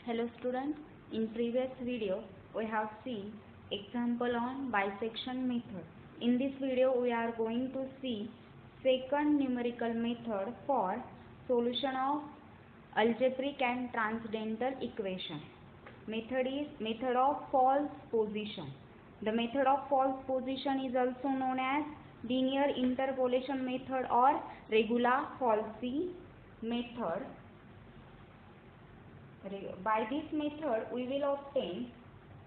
Hello students, in previous video we have seen example on bisection method. In this video we are going to see second numerical method for solution of algebraic and transcendental equation. Method is method of false position. The method of false position is also known as linear interpolation method or regula falsi method. By this method we will obtain we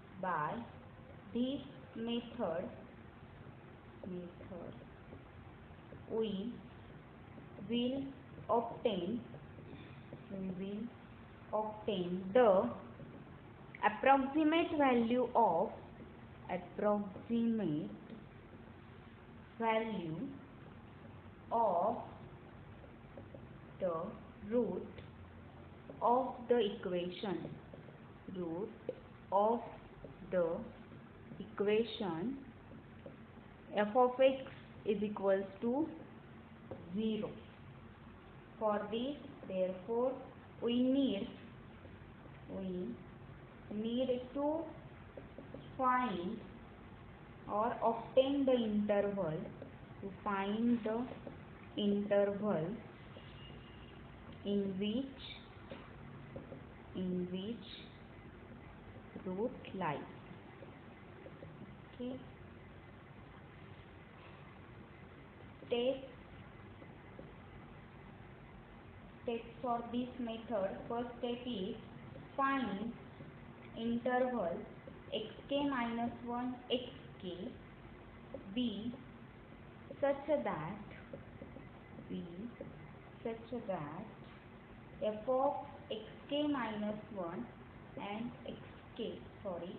will obtain the approximate value of the root of the equation f of x is equals to 0. For this, therefore, we need to find or obtain the interval in which root lies. Okay. Steps for this method. First step is find interval xk minus 1 xk be such that f of xk minus 1 and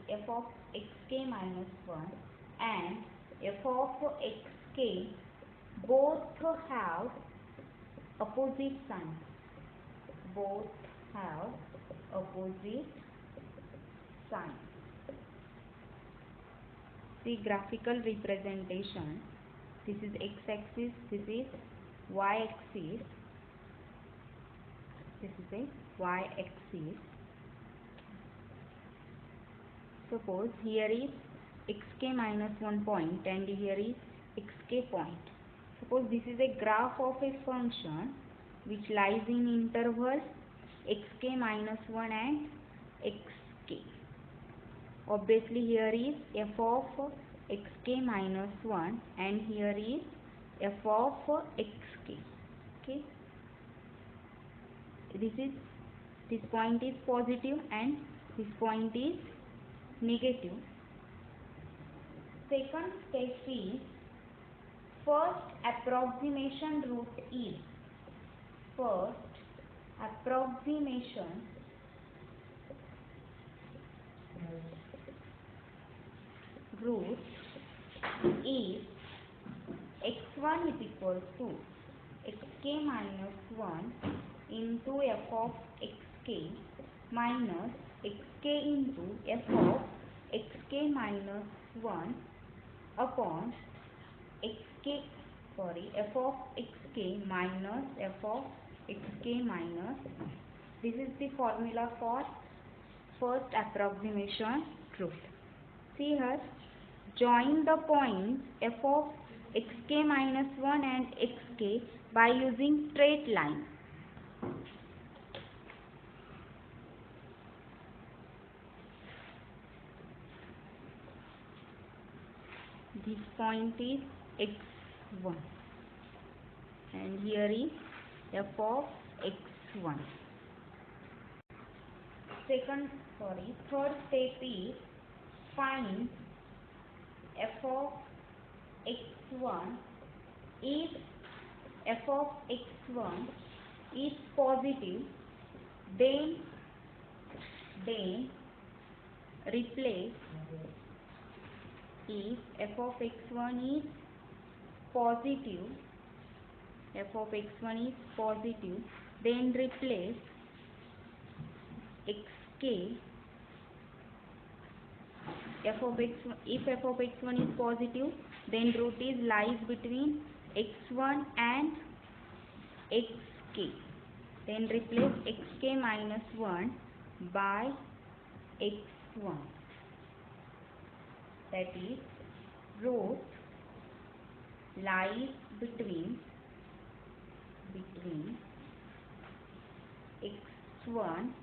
f of xk minus 1 and f of xk both have opposite signs. See graphical representation. This is x-axis, this is y-axis. This is a y-axis. Suppose here is xk minus 1 point and here is xk point. Suppose this is a graph of a function which lies in interval xk minus 1 and xk. Obviously here is f of xk minus 1 and here is f of xk. Okay. This point is positive and this point is negative. Second step is first approximation root is x1 is equal to xk minus 1 into f of xk minus xk into f of xk minus 1 upon f of xk minus f of xk minus. This is the formula for first approximation root. See here, join the points f of xk minus 1 and xk by using straight line. This point is x1 and here is f of x1. Third step is find f of x1. If f of x1 is positive, then replace. If f of x1 is positive, then replace xk. If f of x1 is positive, then root is lies between x1 and xk. Then replace xk minus 1 by x1, that is root lies between x1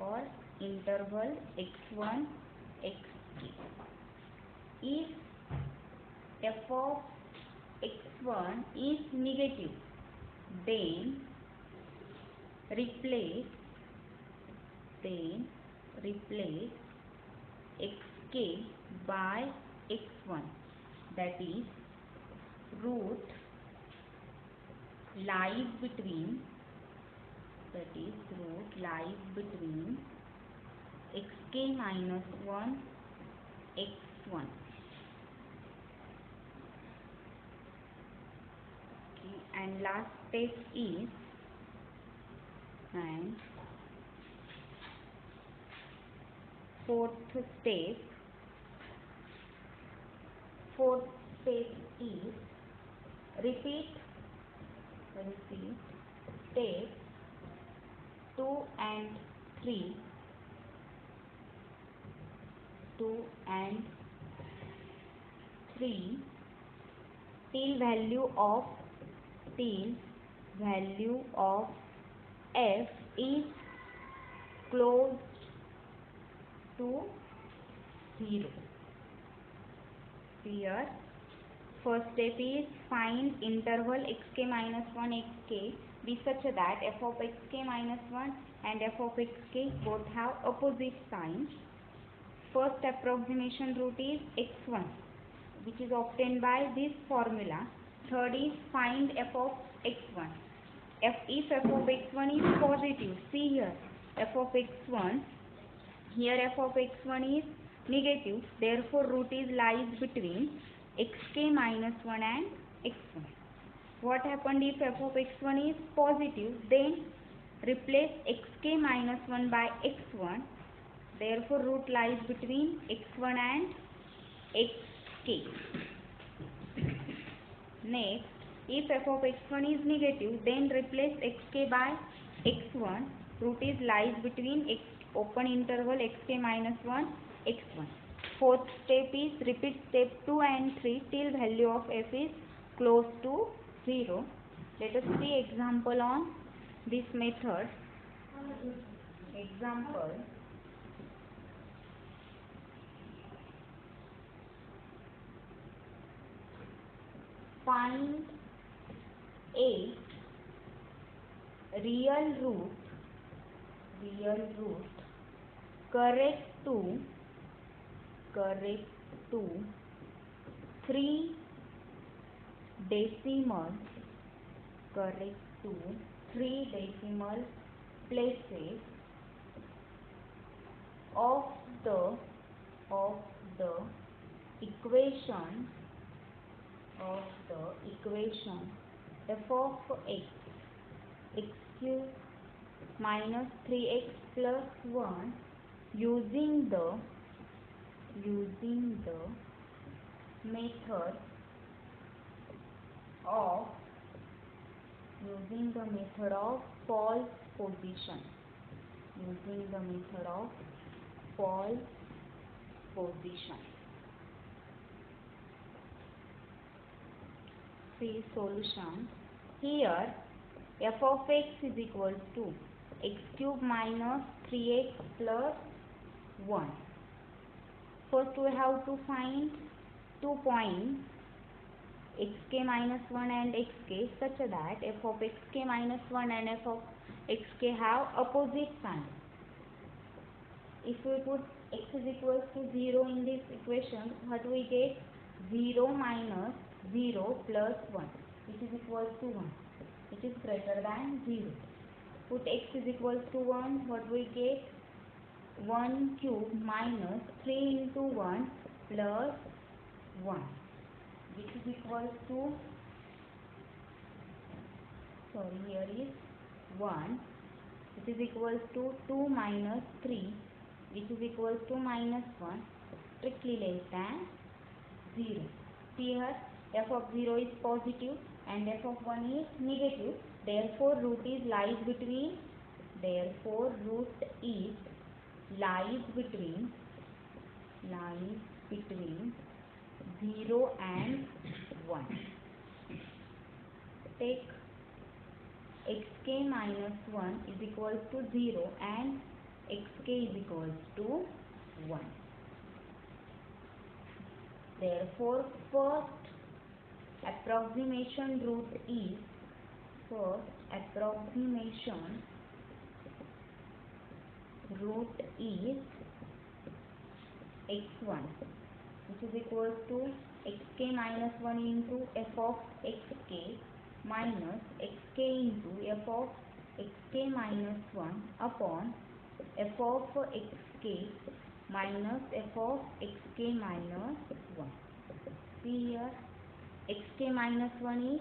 or interval x1 xk. If f of x1 is negative, then replace xk by x1, that is root lies between xk minus 1 x1. Okay, and last step is fourth step is repeat step 2 and 3 till value of f is close to 0. Here first step is find interval xk minus 1 xk be such that f of xk minus 1 and f of xk both have opposite signs. First approximation root is x1, which is obtained by this formula. Third is find f of x1. If f of x1 is positive, see here f of x1, here f of x1 is negative, therefore root is lies between xk minus 1 and x1. What happened if f of x1 is positive? Then replace xk minus 1 by x1, therefore root lies between x1 and xk. Next, if f of x1 is negative, then replace xk by x1, root is lies between open interval xk minus 1 x1. Fourth step is repeat step 2 and 3 till value of f is close to 0. Let us see example on this method. Example: find a real root correct to 3 decimal places of the equation f of x cube minus 3x plus 1 using the method of false position. See solution. Here f of x is equal to x cube minus 3x plus 1. First we have to find 2 points xk minus 1 and xk such that f of xk minus 1 and f of xk have opposite sign. If we put x is equal to 0 in this equation, what we get? 0 minus 0 plus 1, which is equal to 1, which is greater than 0. Put x is equal to 1, what we get? 1 cube minus 3 into 1 plus 1, which is equal to, here is 1, which is equal to 2 minus 3, which is equal to minus 1, strictly less than 0. Here f of 0 is positive and f of 1 is negative, therefore root is lies between Therefore root is lies between 0 and 1. Take xk minus 1 is equals to 0 and xk is equals to 1. Therefore first approximation root is x1, which is equals to xk minus 1 into f of xk minus xk into f of xk minus 1 upon f of xk minus f of xk minus 1. See here, xk minus 1 is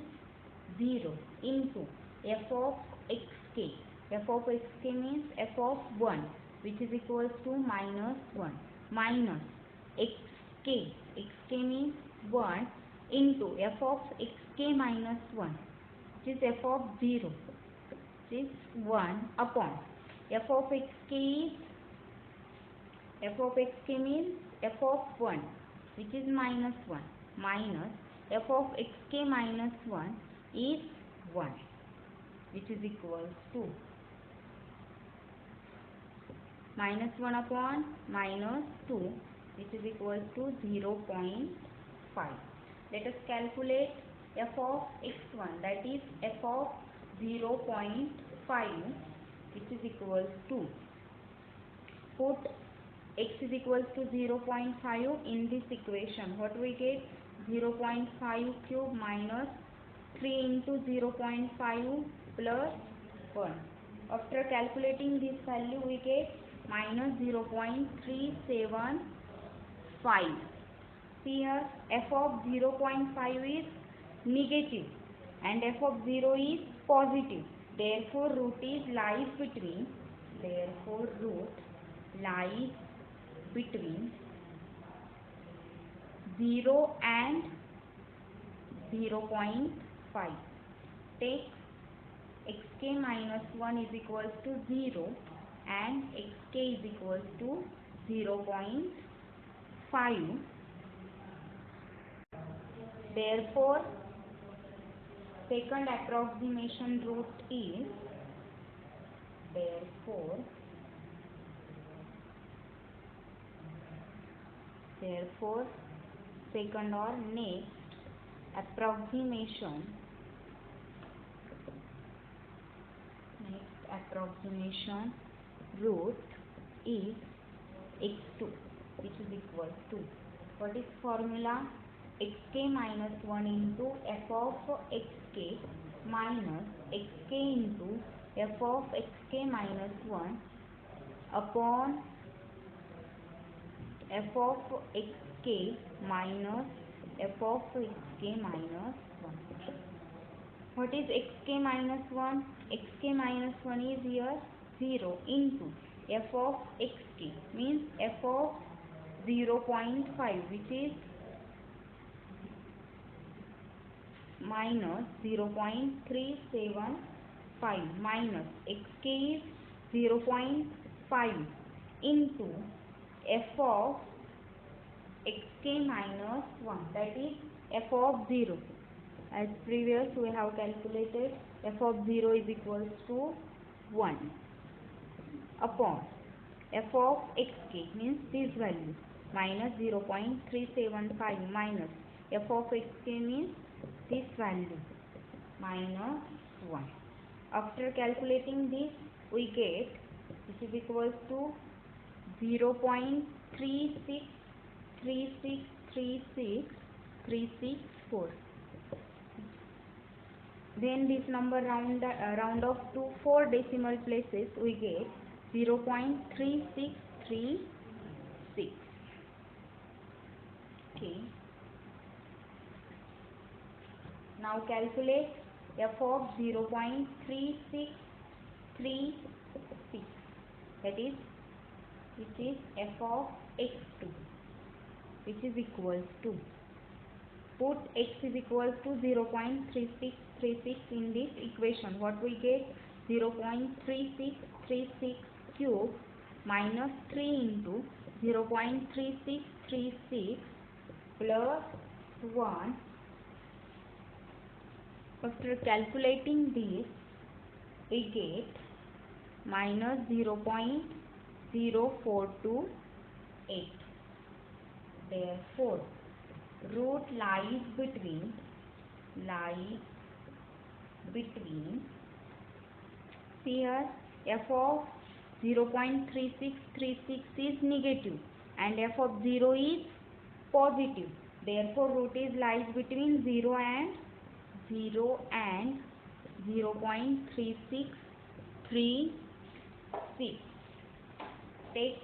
0 into f of xk. F of xk means f of 1, which is equals to minus 1 minus xk. Xk means 1 into f of xk minus 1, which is f of 0, which is 1 upon f of xk means f of 1, which is minus 1 minus f of xk minus 1 is 1, which is equals to minus 1 upon minus 2, which is equals to 0.5. Let us calculate f of x1, that is f of 0.5, which is equals to, put x is equals to 0.5 in this equation. What we get? 0.5 cube minus 3 into 0.5 plus 1. After calculating this value, we get minus 0.375. See here, f of 0.5 is negative and f of 0 is positive. Therefore root lies between 0 and 0.5. Take xk minus 1 is equals to 0 and xk is equals to 0.5. Therefore second approximation root is second or next approximation root is x2, which is equal to, what is formula? Xk minus 1 into f of xk minus xk into f of xk minus 1 upon f of xk minus f of xk minus 1. What is xk minus 1? Xk minus 1 is here 0 into f of xk means f of 0.5, which is minus 0.375 minus xk is 0.5 into f of xk minus 1, that is f of 0. As previous we have calculated, f of 0 is equals to 1 upon f of xk means this value minus 0.375 minus f of xk means this value minus 1. After calculating this, we get this is equals to 0.3636363634. Then this number round off to 4 decimal places, we get 0.3636. Okay. Now calculate f of 0.3636, that is, which is f of x2, which is equals to, put x is equals to 0.3636 in this equation. What we get? 0.3636 36 cube minus 3 into 0.3636 plus 1. After calculating this, we get minus 0.0428. Therefore, root lies between here f of 0.3636 is negative and f of 0 is positive. Therefore, root is lies between 0 and 0.3636. Take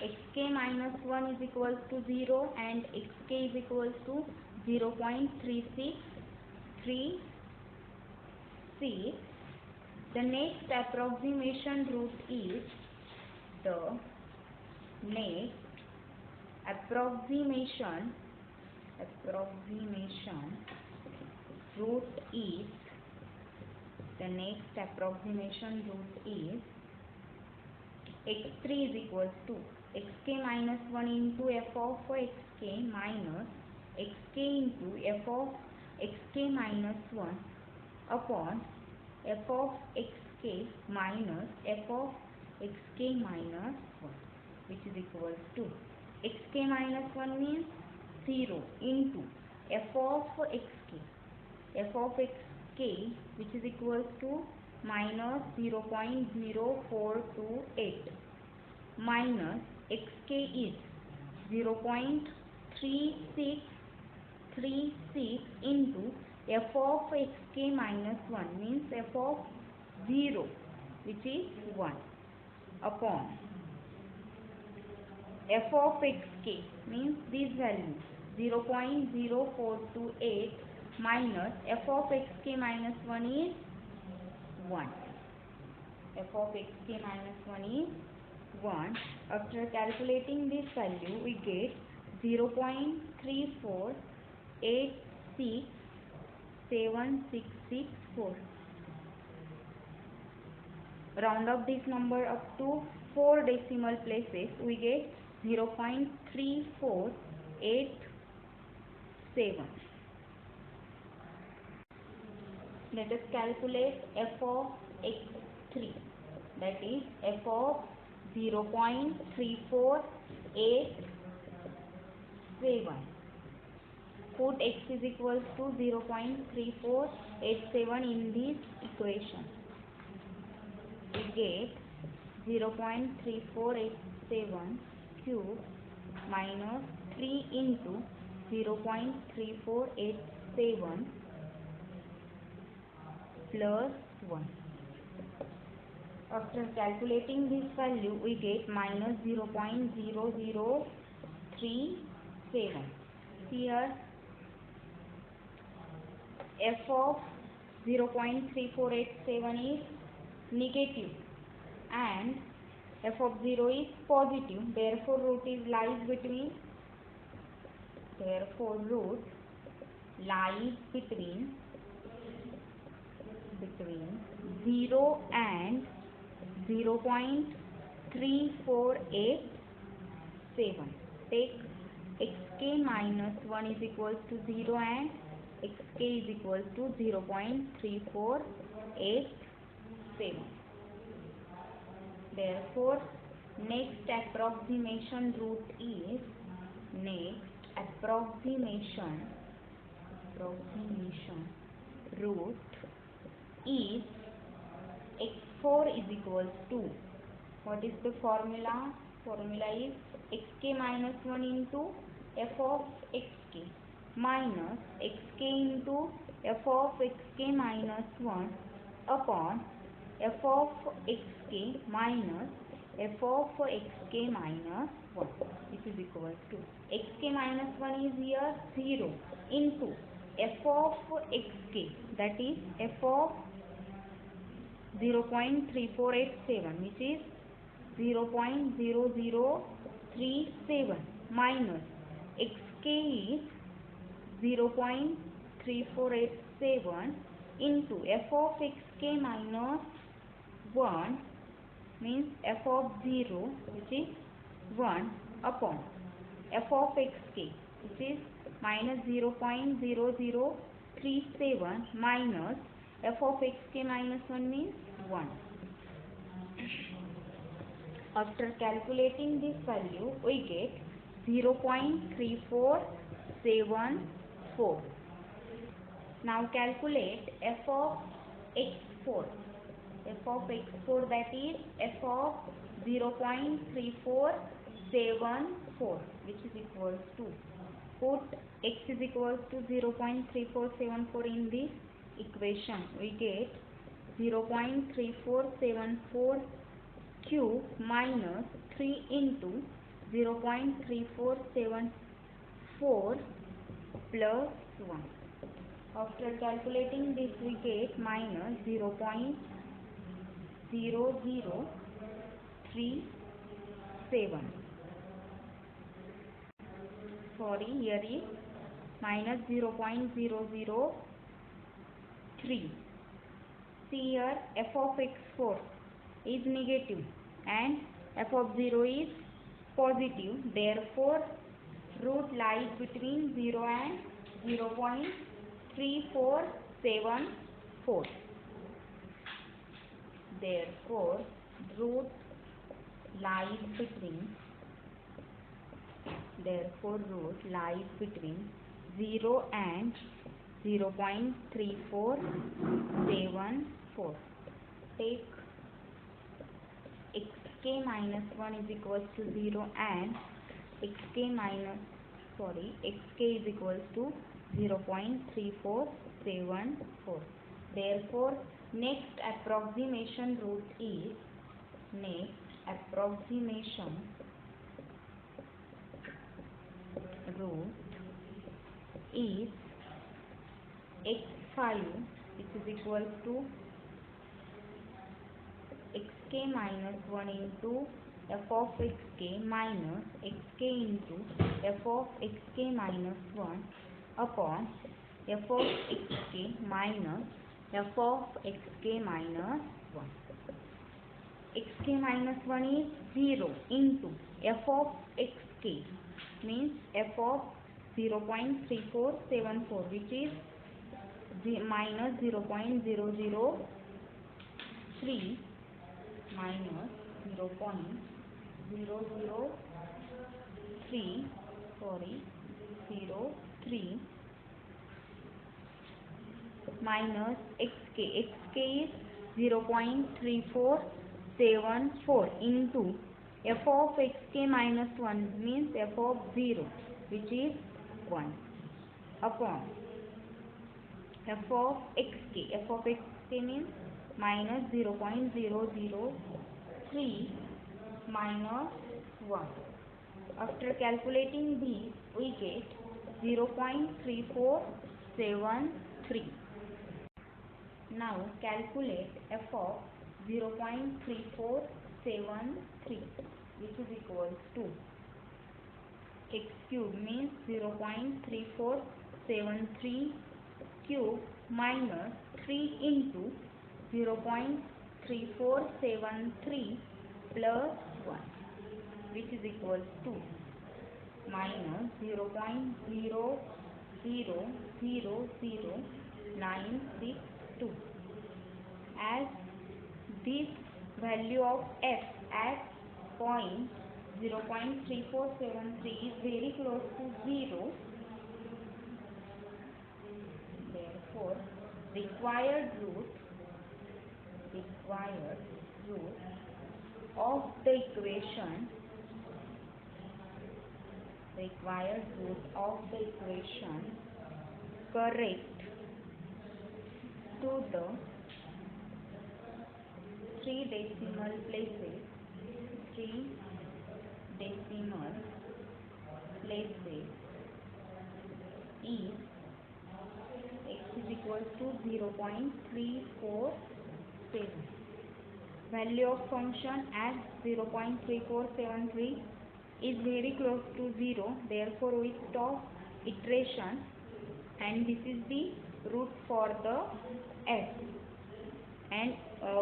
xk minus 1 is equals to 0 and xk is equals to 0.3636. The next approximation root is x3 is equals to xk minus 1 into f of xk minus xk into f of xk minus 1 upon f of xk minus f of xk minus 1, which is equals to xk minus 1 means 0 into f of xk which is equals to minus 0.0428 minus xk is 0.3636 into f of xk minus 1 means f of 0, which is 1, upon f of xk means this value 0.0428 minus f of xk minus 1 is 1. F of xk minus 1 is 1. After calculating this value, we get 0.3486764. Round up this number up to 4 decimal places, we get 0.3487. Let us calculate f of x3, that is f of 0.3487. Put x is equals to 0.3487 in this equation. We get 0.3487 cube minus 3 into 0.3487 plus 1. After calculating this value, we get minus 0.0037. Here f of 0.3487 is negative and f of 0 is positive. Therefore, root lies between 0 and 0.3487. Take xk minus 1 is equals to 0 and xk is equals to 0.3487. Therefore, next approximation root is root is x4 is equals to, what is the formula? Formula is xk minus 1 into f of xk minus xk into f of xk minus 1 upon f of xk minus f of xk minus 1, which is equal to xk minus 1 is here 0 into f of xk, that is f of 0.3487, which is 0.0037 minus xk is 0.3487 into f of xk xk minus 1 means f of 0 which is 1 upon f of xk which is minus 0.0037 minus f of xk minus 1 means 1. After calculating this value, we get 0.3474. Now calculate f of x4. F of x4, that is f of 0.3474, which is equals to, put x is equals to 0.3474 in this equation. We get 0.3474 cube minus 3 into 0.3474 plus 1. After calculating this, we get minus 0.0037. Sorry, here is minus 0.003. See here, f of x4 is negative and f of 0 is positive. Therefore, root lies between 0 and 0.3474. Therefore, root lies between 0 and 0.3474. Take xk minus 1 is equals to 0 and xk is equals to 0.3474. Therefore, next approximation root is x5, which is equals to xk minus 1 into f of xk minus xk into f of xk minus 1 upon f of xk minus f of xk minus 1. Xk minus 1 is 0 into f of xk means f of 0.3474, which is minus 0.003 minus 0.003 minus xk is 0.3474 into f of xk minus 1 means f of 0, which is 1 upon f of xk. F of xk means minus 0.003 minus 1. After calculating these, we get 0.3473. Now calculate f of 0.3473, which is equals to x cube means 0.3473 cube minus 3 into 0.3473 plus 1, which is equals to minus 0.000962. As this value of f at point 0.3473 is very close to 0, therefore required root of the equation correct to the 3 decimal places is x is equal to 0.347. Value of function at 0.3473 is very close to 0. Therefore, we stop iteration, and this is the root for the f. and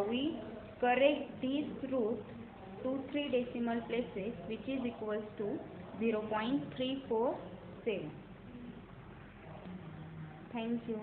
we correct these roots to 3 decimal places, which is equals to 0.347. Thank you.